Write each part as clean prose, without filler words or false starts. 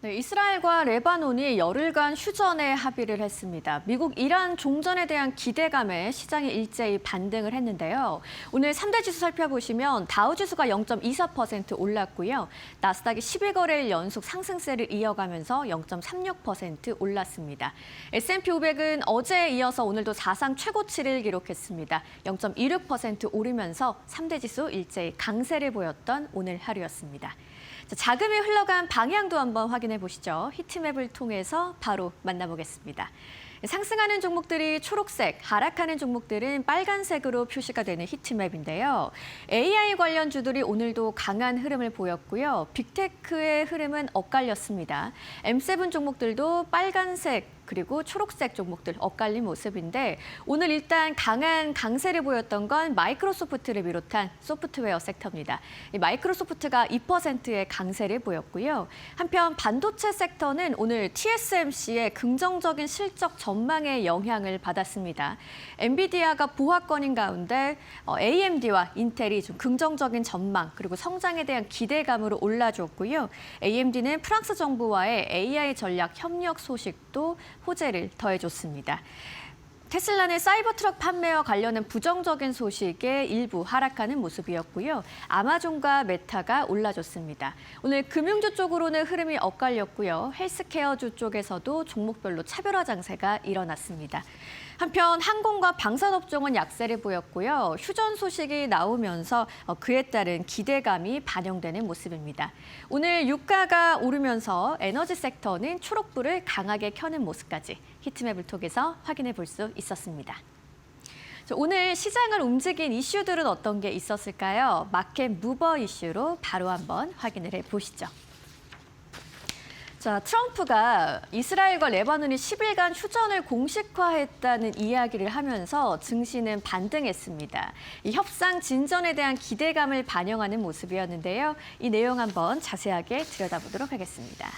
네, 이스라엘과 레바논이 열흘간 휴전에 합의를 했습니다. 미국 이란 종전에 대한 기대감에 시장이 일제히 반등을 했는데요. 오늘 3대 지수 살펴보시면 다우지수가 0.24% 올랐고요. 나스닥이 12거래일 연속 상승세를 이어가면서 0.36% 올랐습니다. S&P 500은 어제에 이어서 오늘도 사상 최고치를 기록했습니다. 0.26% 오르면서 3대 지수 일제히 강세를 보였던 오늘 하루였습니다. 자금이 흘러간 방향도 한번 확인해 보시죠. 히트맵을 통해서 바로 만나보겠습니다. 상승하는 종목들이 초록색, 하락하는 종목들은 빨간색으로 표시가 되는 히트맵인데요. AI 관련주들이 오늘도 강한 흐름을 보였고요. 빅테크의 흐름은 엇갈렸습니다. M7 종목들도 빨간색, 그리고 초록색 종목들 엇갈린 모습인데 오늘 일단 강한 강세를 보였던 건 마이크로소프트를 비롯한 소프트웨어 섹터입니다. 이 마이크로소프트가 2%의 강세를 보였고요. 한편 반도체 섹터는 오늘 TSMC의 긍정적인 실적 전망에 영향을 받았습니다. 엔비디아가 보합권인 가운데 AMD와 인텔이 좀 긍정적인 전망 그리고 성장에 대한 기대감으로 올라줬고요. AMD는 프랑스 정부와의 AI 전략 협력 소식도 호재를 더해줬습니다. 테슬라는 사이버 트럭 판매와 관련된 부정적인 소식에 일부 하락하는 모습이었고요. 아마존과 메타가 올라줬습니다. 오늘 금융주 쪽으로는 흐름이 엇갈렸고요. 헬스케어주 쪽에서도 종목별로 차별화 장세가 일어났습니다. 한편 항공과 방산업종은 약세를 보였고요. 휴전 소식이 나오면서 그에 따른 기대감이 반영되는 모습입니다. 오늘 유가가 오르면서 에너지 섹터는 초록불을 강하게 켜는 모습까지 히트맵을 통해서 확인해 볼 수 있었습니다. 오늘 시장을 움직인 이슈들은 어떤 게 있었을까요? 마켓 무버 이슈로 바로 한번 확인을 해보시죠. 자, 트럼프가 이스라엘과 레바논이 10일간 휴전을 공식화했다는 이야기를 하면서 증시는 반등했습니다. 이 협상 진전에 대한 기대감을 반영하는 모습이었는데요. 이 내용 한번 자세하게 들여다보도록 하겠습니다.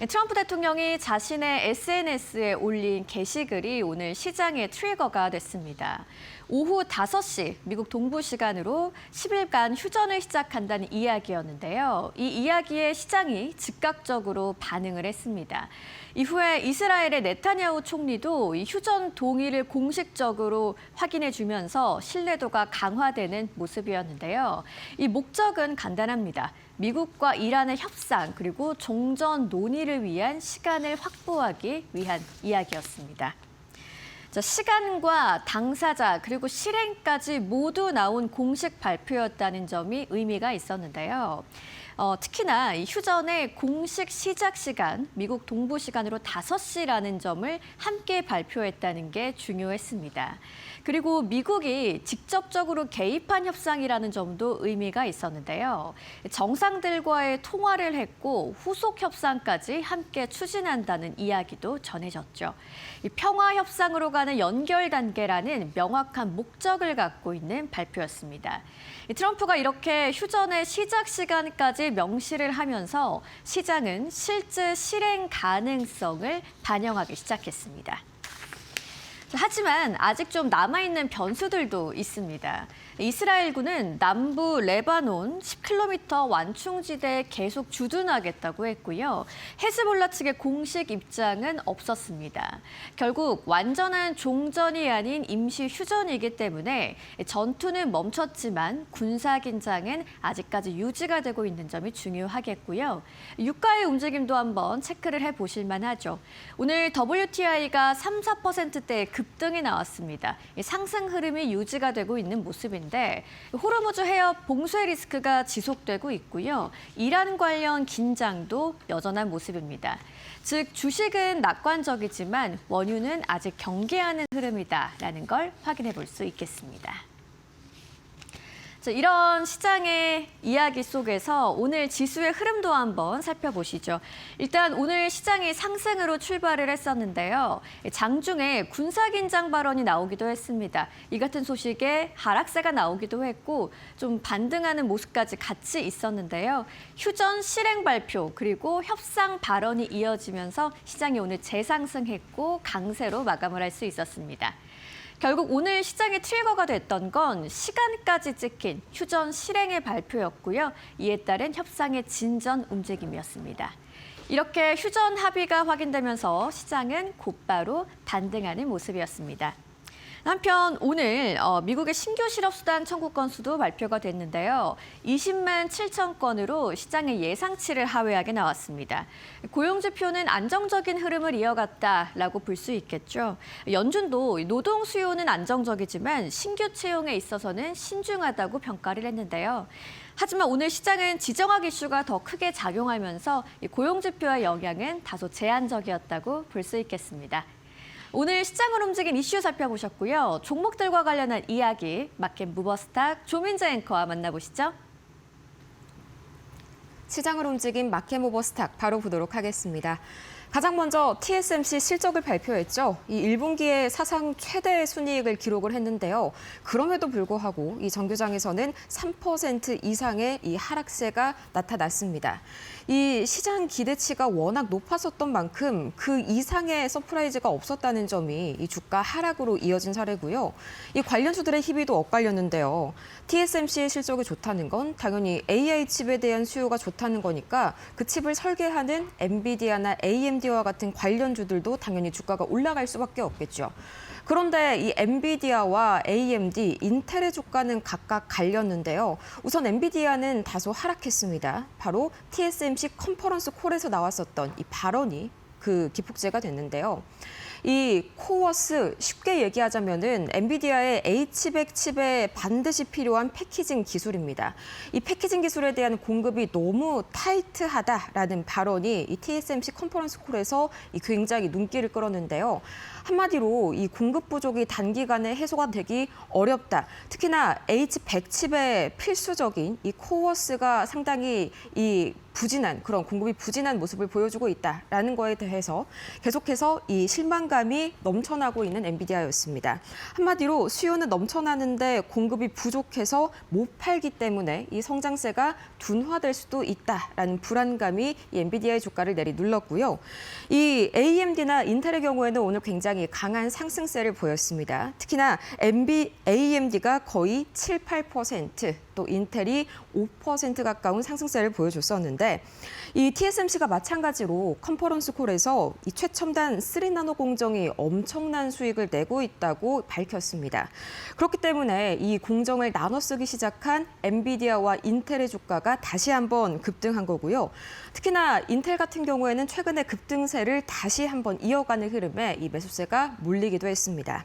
트럼프 대통령이 자신의 SNS에 올린 게시글이 오늘 시장의 트리거가 됐습니다. 오후 5시 미국 동부 시간으로 10일간 휴전을 시작한다는 이야기였는데요. 이 이야기에 시장이 즉각적으로 반응을 했습니다. 이후에 이스라엘의 네타냐후 총리도 이 휴전 동의를 공식적으로 확인해주면서 신뢰도가 강화되는 모습이었는데요. 이 목적은 간단합니다. 미국과 이란의 협상 그리고 종전 논의를 위한 시간을 확보하기 위한 이야기였습니다. 시간과 당사자 그리고 실행까지 모두 나온 공식 발표였다는 점이 의미가 있었는데요. 특히나 이 휴전의 공식 시작 시간, 미국 동부 시간으로 5시라는 점을 함께 발표했다는 게 중요했습니다. 그리고 미국이 직접적으로 개입한 협상이라는 점도 의미가 있었는데요. 정상들과의 통화를 했고 후속 협상까지 함께 추진한다는 이야기도 전해졌죠. 이 평화 협상으로 가는 연결 단계라는 명확한 목적을 갖고 있는 발표였습니다. 트럼프가 이렇게 휴전의 시작 시간까지 명시를 하면서 시장은 실제 실행 가능성을 반영하기 시작했습니다. 하지만 아직 좀 남아있는 변수들도 있습니다. 이스라엘군은 남부 레바논 10km 완충지대에 계속 주둔하겠다고 했고요. 헤즈볼라 측의 공식 입장은 없었습니다. 결국 완전한 종전이 아닌 임시 휴전이기 때문에 전투는 멈췄지만 군사 긴장은 아직까지 유지가 되고 있는 점이 중요하겠고요. 유가의 움직임도 한번 체크를 해보실 만하죠. 오늘 WTI가 3~4%대의 급등이 나왔습니다. 상승 흐름이 유지가 되고 있는 모습입니다. 호르무즈 해협 봉쇄 리스크가 지속되고 있고요. 이란 관련 긴장도 여전한 모습입니다. 즉 주식은 낙관적이지만 원유는 아직 경계하는 흐름이다라는 걸 확인해 볼 수 있겠습니다. 이런 시장의 이야기 속에서 오늘 지수의 흐름도 한번 살펴보시죠. 일단 오늘 시장이 상승으로 출발을 했었는데요. 장중에 군사긴장 발언이 나오기도 했습니다. 이 같은 소식에 하락세가 나오기도 했고 좀 반등하는 모습까지 같이 있었는데요. 휴전 실행 발표 그리고 협상 발언이 이어지면서 시장이 오늘 재상승했고 강세로 마감을 할 수 있었습니다. 결국 오늘 시장의 트리거가 됐던 건 시간까지 찍힌 휴전 실행의 발표였고요. 이에 따른 협상의 진전 움직임이었습니다. 이렇게 휴전 합의가 확인되면서 시장은 곧바로 반등하는 모습이었습니다. 한편 오늘 미국의 신규 실업수당 청구 건수도 발표가 됐는데요. 20만 7천 건으로 시장의 예상치를 하회하게 나왔습니다. 고용지표는 안정적인 흐름을 이어갔다라고 볼 수 있겠죠. 연준도 노동 수요는 안정적이지만 신규 채용에 있어서는 신중하다고 평가를 했는데요. 하지만 오늘 시장은 지정학 이슈가 더 크게 작용하면서 고용지표의 영향은 다소 제한적이었다고 볼 수 있겠습니다. 오늘 시장을 움직인 이슈 살펴보셨고요. 종목들과 관련한 이야기 마켓 무버스탁 조민재 앵커와 만나보시죠. 시장을 움직인 마켓 무버스탁 바로 보도록 하겠습니다. 가장 먼저 TSMC 실적을 발표했죠. 이 1분기에 사상 최대 순이익을 기록을 했는데요. 그럼에도 불구하고 이 정규장에서는 3% 이상의 이 하락세가 나타났습니다. 이 시장 기대치가 워낙 높았었던 만큼 그 이상의 서프라이즈가 없었다는 점이 이 주가 하락으로 이어진 사례고요. 이 관련주들의 희비도 엇갈렸는데요. TSMC의 실적이 좋다는 건 당연히 AI 칩에 대한 수요가 좋다는 거니까 그 칩을 설계하는 엔비디아나 AMD와 같은 관련주들도 당연히 주가가 올라갈 수밖에 없겠죠. 그런데 이 엔비디아와 AMD, 인텔의 주가는 각각 갈렸는데요. 우선 엔비디아는 다소 하락했습니다. 바로 TSMC 컨퍼런스 콜에서 나왔었던 이 발언이 그 기폭제가 됐는데요. 이 코어스 쉽게 얘기하자면은 엔비디아의 H100 칩에 반드시 필요한 패키징 기술입니다. 이 패키징 기술에 대한 공급이 너무 타이트하다라는 발언이 이 TSMC 컨퍼런스 콜에서 굉장히 눈길을 끌었는데요. 한마디로 이 공급 부족이 단기간에 해소가 되기 어렵다. 특히나 H100 칩의 필수적인 이 코어스가 상당히 부진한 그런 공급이 부진한 모습을 보여주고 있다라는 거에 대해서 계속해서 이 실망감이 넘쳐나고 있는 엔비디아였습니다. 한마디로 수요는 넘쳐나는데 공급이 부족해서 못 팔기 때문에 이 성장세가 둔화될 수도 있다라는 불안감이 이 엔비디아의 주가를 내리눌렀고요. 이 AMD나 인텔의 경우에는 오늘 굉장히 강한 상승세를 보였습니다. 특히나 AMD가 거의 7, 8%, 또 인텔이 5% 가까운 상승세를 보여줬었는데 이 TSMC가 마찬가지로 컨퍼런스 콜에서 이 최첨단 3나노 공정이 엄청난 수익을 내고 있다고 밝혔습니다. 그렇기 때문에 이 공정을 나눠 쓰기 시작한 엔비디아와 인텔의 주가가 다시 한번 급등한 거고요. 특히나 인텔 같은 경우에는 최근에 급등세를 다시 한번 이어가는 흐름에 이 매수세가 몰리기도 했습니다.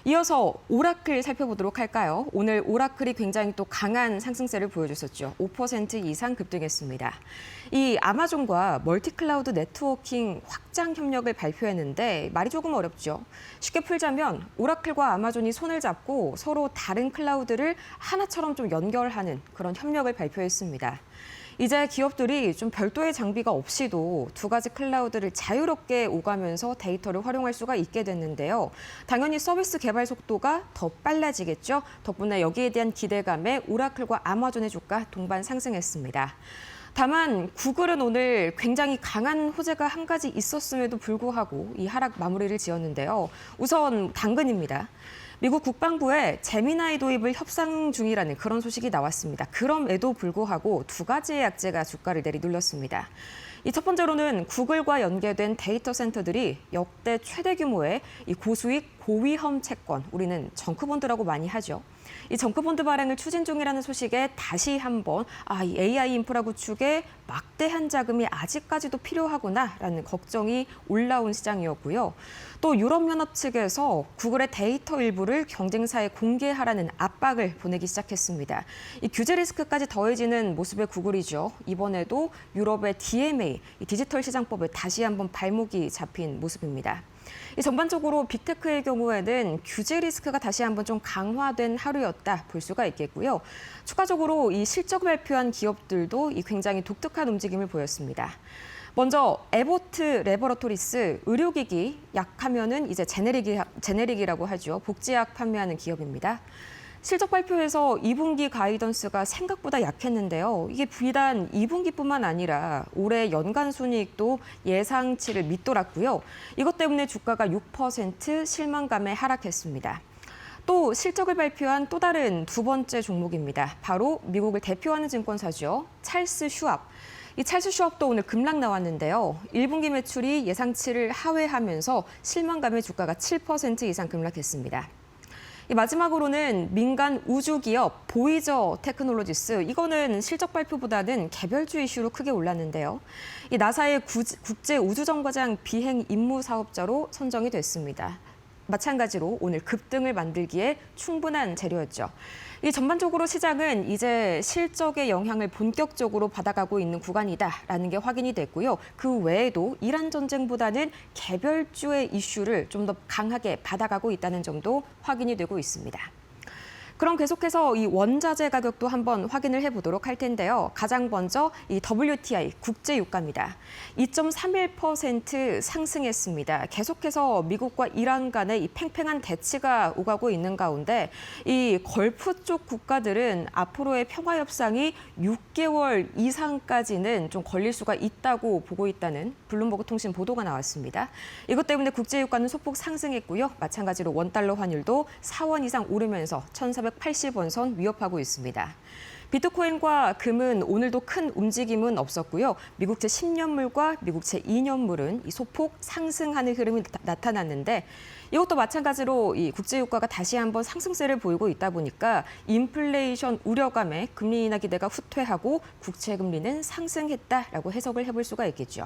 이어서 오라클 살펴보도록 할까요? 오늘 오라클이 굉장히 또 강한 상승세를 보여줬었죠. 5% 이상 급등했습니다. 이 아마존과 멀티클라우드 네트워킹 확장 협력을 발표했는데 말이 조금 어렵죠. 쉽게 풀자면 오라클과 아마존이 손을 잡고 서로 다른 클라우드를 하나처럼 좀 연결하는 그런 협력을 발표했습니다. 이제 기업들이 좀 별도의 장비가 없이도 두 가지 클라우드를 자유롭게 오가면서 데이터를 활용할 수가 있게 됐는데요. 당연히 서비스 개발 속도가 더 빨라지겠죠. 덕분에 여기에 대한 기대감에 오라클과 아마존의 주가 동반 상승했습니다. 다만 구글은 오늘 굉장히 강한 호재가 한 가지 있었음에도 불구하고 이 하락 마무리를 지었는데요. 우선 당근입니다. 미국 국방부에 제미나이 도입을 협상 중이라는 그런 소식이 나왔습니다. 그럼에도 불구하고 두 가지의 약재가 주가를 내리눌렀습니다. 이 첫 번째로는 구글과 연계된 데이터 센터들이 역대 최대 규모의 이 고수익 고위험 채권, 우리는 정크본드라고 많이 하죠. 이 정크본드 발행을 추진 중이라는 소식에 다시 한번 이 AI 인프라 구축에 막대한 자금이 아직까지도 필요하구나라는 걱정이 올라온 시장이었고요. 또 유럽연합 측에서 구글의 데이터 일부를 경쟁사에 공개하라는 압박을 보내기 시작했습니다. 이 규제 리스크까지 더해지는 모습의 구글이죠. 이번에도 유럽의 DMA, 이 디지털 시장법에 다시 한번 발목이 잡힌 모습입니다. 이 전반적으로 빅테크의 경우에는 규제 리스크가 다시 한번 좀 강화된 하루였다 볼 수가 있겠고요. 추가적으로 이 실적 발표한 기업들도 이 굉장히 독특한 움직임을 보였습니다. 먼저 에보트 레버러토리스 의료기기 약하면은 이제 제네릭이라고 하죠. 복제약 판매하는 기업입니다. 실적 발표에서 2분기 가이던스가 생각보다 약했는데요. 이게 비단 2분기뿐만 아니라 올해 연간 순이익도 예상치를 밑돌았고요. 이것 때문에 주가가 6% 실망감에 하락했습니다. 또 실적을 발표한 또 다른 두 번째 종목입니다. 바로 미국을 대표하는 증권사죠. 찰스 슈왑. 이 찰스 슈왑도 오늘 급락 나왔는데요. 1분기 매출이 예상치를 하회하면서 실망감에 주가가 7% 이상 급락했습니다. 마지막으로는 민간 우주 기업 보이저 테크놀로지스. 이거는 실적 발표보다는 개별주 이슈로 크게 올랐는데요. 이 나사의 국제 우주정거장 비행 임무 사업자로 선정이 됐습니다. 마찬가지로 오늘 급등을 만들기에 충분한 재료였죠. 이 전반적으로 시장은 이제 실적의 영향을 본격적으로 받아가고 있는 구간이다라는 게 확인이 됐고요. 그 외에도 이란 전쟁보다는 개별주의 이슈를 좀 더 강하게 받아가고 있다는 점도 확인이 되고 있습니다. 그럼 계속해서 이 원자재 가격도 한번 확인을 해보도록 할 텐데요. 가장 먼저 이 WTI 국제 유가입니다. 2.31% 상승했습니다. 계속해서 미국과 이란 간의 이 팽팽한 대치가 오가고 있는 가운데 이 걸프 쪽 국가들은 앞으로의 평화 협상이 6개월 이상까지는 좀 걸릴 수가 있다고 보고 있다는 블룸버그 통신 보도가 나왔습니다. 이것 때문에 국제 유가는 소폭 상승했고요. 마찬가지로 원달러 환율도 4원 이상 오르면서 1,480원 선 위협하고 있습니다. 비트코인과 금은 오늘도 큰 움직임은 없었고요. 미국채 10년물과 미국채 2년물은 이 소폭 상승하는 흐름이 나타났는데 이것도 마찬가지로 이 국제유가가 다시 한번 상승세를 보이고 있다 보니까 인플레이션 우려감에 금리 인하 기대가 후퇴하고 국채 금리는 상승했다라고 해석을 해볼 수가 있겠죠.